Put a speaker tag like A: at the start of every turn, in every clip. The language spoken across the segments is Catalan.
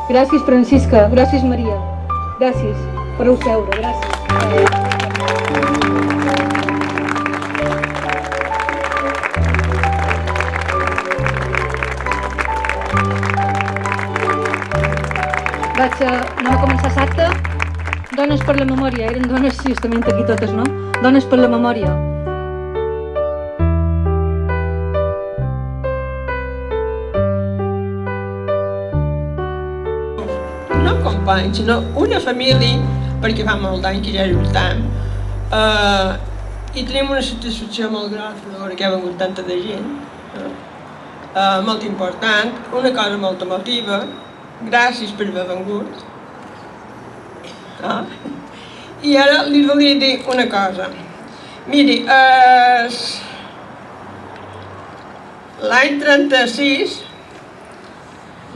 A: Gràcies, Francisca. Gràcies, Maria. Gràcies. Podeu seure. Gràcies. Anem a començar l'acte. Dones per la memòria. Eren dones justament aquí totes, no? Dones per la memòria.
B: No companys, sinó una família, perquè fa molt d'any que ja lluitam, i tenim una satisfacció molt grossa de veure que ha vengut tanta de gent, molt important, una cosa molt emotiva, gràcies per haver vengut. I ara li volia dir una cosa. Miri, l'any 36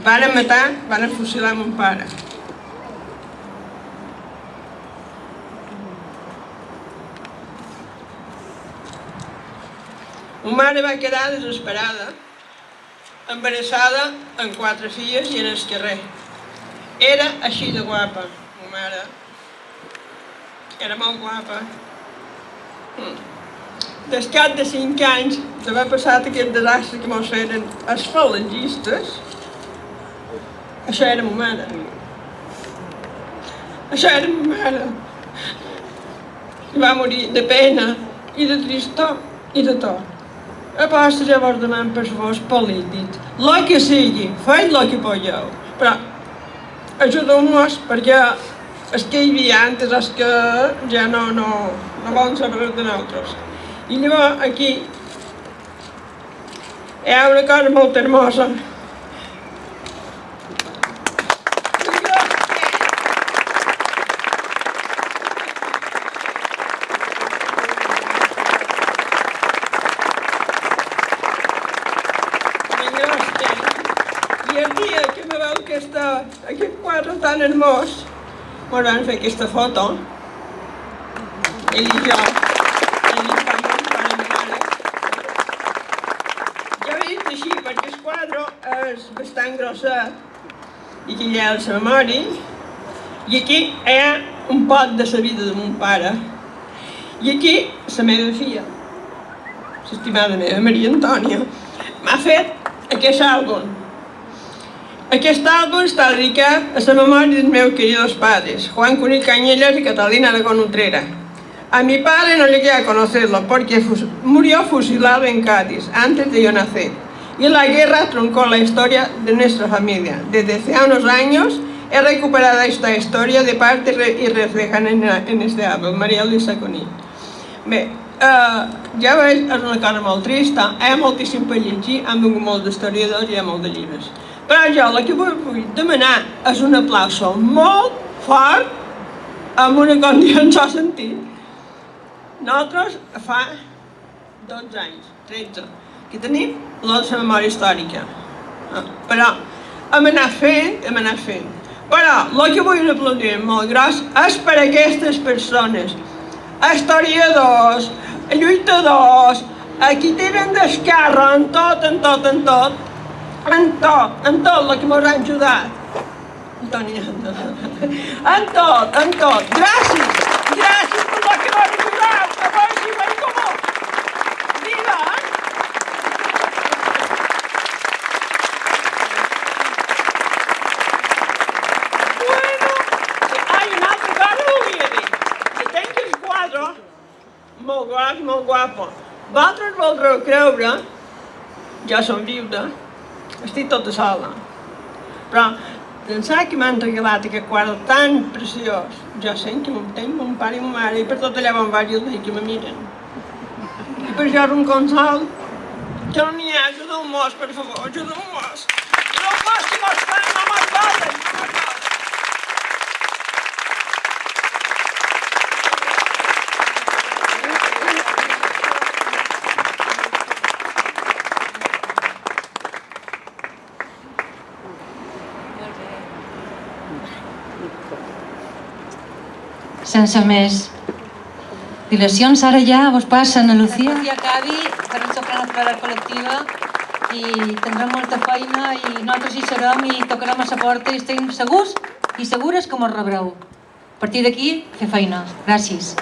B: varen matar, varen fusilar mon pare. Ma mare va quedar desesperada, embarassada amb 4 filles i en el carrer. Era així de guapa, ma mare. Era molt guapa. Des cap de 5 anys d'haver passat aquest desastre que mos feren els falangistes, això era ma mare. Això era ma mare. I va morir de pena i de tristor i de tot. Aposta llavors demant per vos polítics. El que sigui, feu el que podeu. Però ajudeu-nos perquè els que hi havia antes, els que ja no volen saber de nosaltres. I llavors aquí hi ha una cosa molt hermosa. I el dia que me veu aquest quadre tan hermós, mos van fer aquesta foto, ell i jo, ell i fa molt pare i mare. Ja ho he dit així, perquè el quadre és bastant grosset i aquí hi ha la memòria, i aquí hi ha un pot de la vida de mon pare, i aquí la meva filla, l'estimada meva Maria Antònia, m'ha fet aquest àlbum. Aquest àlbum està dedicat a la memòria dels meus queridos padres, Juan Cuní Cañellas y Catalina Aragón Utrera. A mi padre no llegué a conocerlo porque murió fusilado en Cádiz antes de yo nacer. Y la guerra truncó la historia de nuestra familia. Desde hace unos años he recuperado esta historia de parte y reflejan en este àlbum, Maria Luisa Cuní. Bé, ja veig, és una cosa molt trista, hi ha moltíssim per llegir, han vingut molts d'historiadors i hi ha molts de llibres. Però jo el que vull demanar és un aplauso molt fort amb una condició en el sentit. Nosaltres fa 12 anys, 13, que tenim la memòria històrica. Però hem anat fent. Però el que vull aplaudir molt gros és per a aquestes persones, historiadors, lluitadors, qui tenen d'esquerra en tot el que ens han ajudat. Antònia, en tot. Gràcies per el que m'han ajudat. A veure si veig com... Viva! Bueno, una altra cosa volia dir. Que tenc el quadre molt gros, molt guapo. Vosaltres voldreu creure, jo som viuda, estic tota sola, però pensar que m'han regalat aquest quadre tan preciós, jo sent que tenc mon pare i ma mare i per tot allà on vaig el dia que me miren. I per això és un consol, que no n'hi ha, ajudeu-mos, per favor, ajudeu-mos. Ajudeu-mos, que mos fan, no mos volen.
A: Sense més dilacions, ara ja vos passa, Ana Lucía. I acabi per un sopran operar col·lectiva i tindrem molta feina i nosaltres hi serem i tocarem a la porta i estem segurs i segures que mos rebreu. A partir d'aquí, fer feina. Gràcies.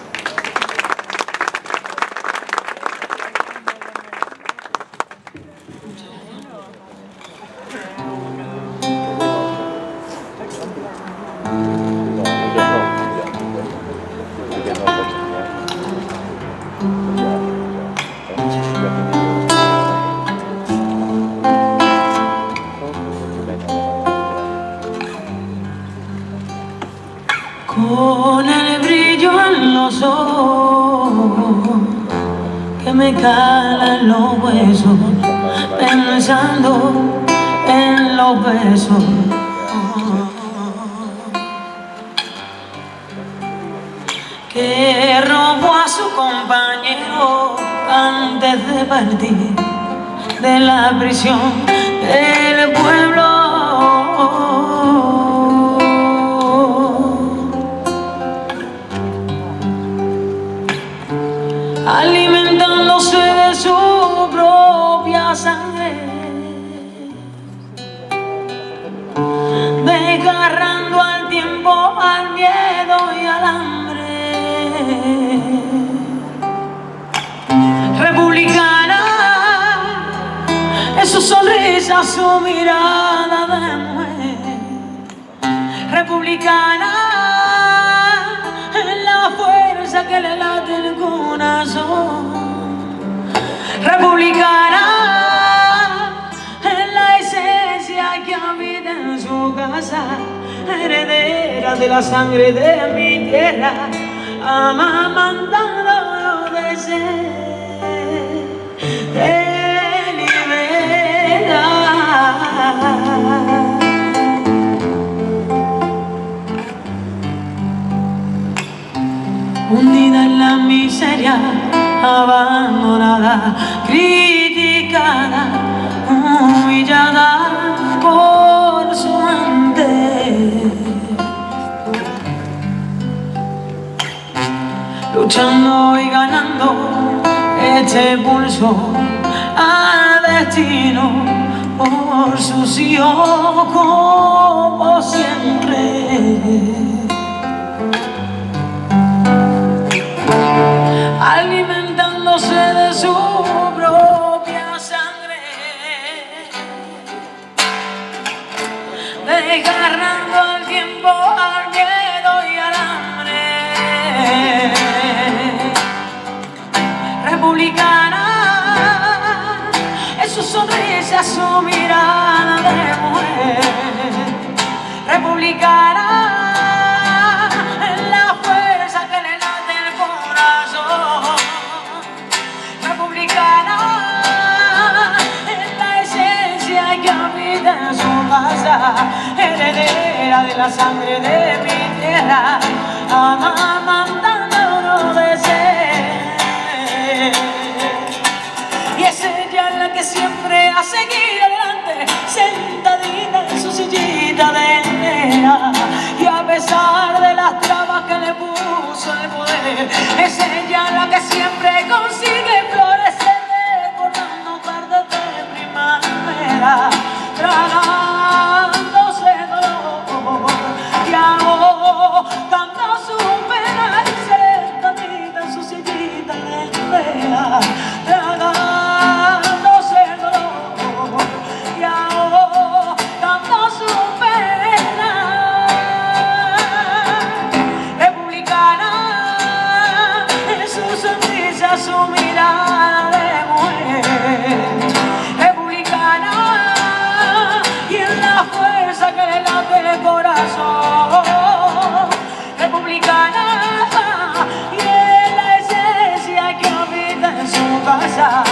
C: Con el brillo en los ojos que me cala en los huesos, pensando en los besos que robó a su compañero antes de partir de la prisión del pueblo. Alimentándose de su propia sangre, desgarrando al tiempo, al miedo y al hambre. Republicana, es su sonrisa, su mirada de mujer. Republicana, es la fuerza que le late el corazón. Republicana, es la esencia que habita en su casa, heredera de la sangre de mi tierra, amamantando de ser de libertad. Hundida en la miseria, abandonada, criticada, humillada por su mente, luchando y ganando este pulso al destino por sus hijos como siempre. Alimentándose de su propia sangre, desgarrando al tiempo, al miedo y al hambre. Republicana, es su sonrisa, su mirada de mujer. Republicana, heredera de la sangre de mi tierra, amamantándonos de ser. Y es ella la que siempre ha seguido adelante, sentadita en su sillita de madera, y a pesar de las trabas que le puso el poder, es ella la que siempre consigue florecer, recordando tardes de primavera, tragándose dolor y ahogando su pena, sentadita en su sillita de madera, tragándose dolor y ahogando su pena. Republicana, en su sonrisa, su mirada de mujer. Republicana, y en la fuerza que le late el corazón. Republicana, y en la esencia que habita en su casa,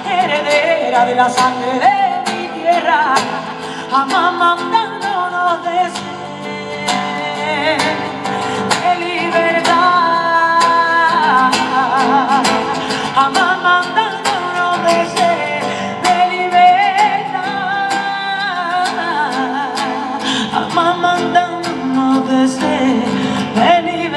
C: heredera de la sangre de mi tierra, amamantándonos de ser de libertad, amamantándonos de ser de libertad, amamantándonos de ser de libertad.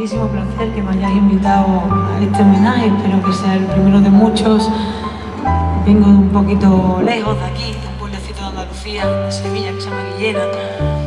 C: grandísimo placer que me hayáis invitado a este homenaje. Espero que sea el primero de muchos. Vengo de un poquito lejos de aquí, de un pueblecito de Andalucía, de Sevilla, que se llama Guillena.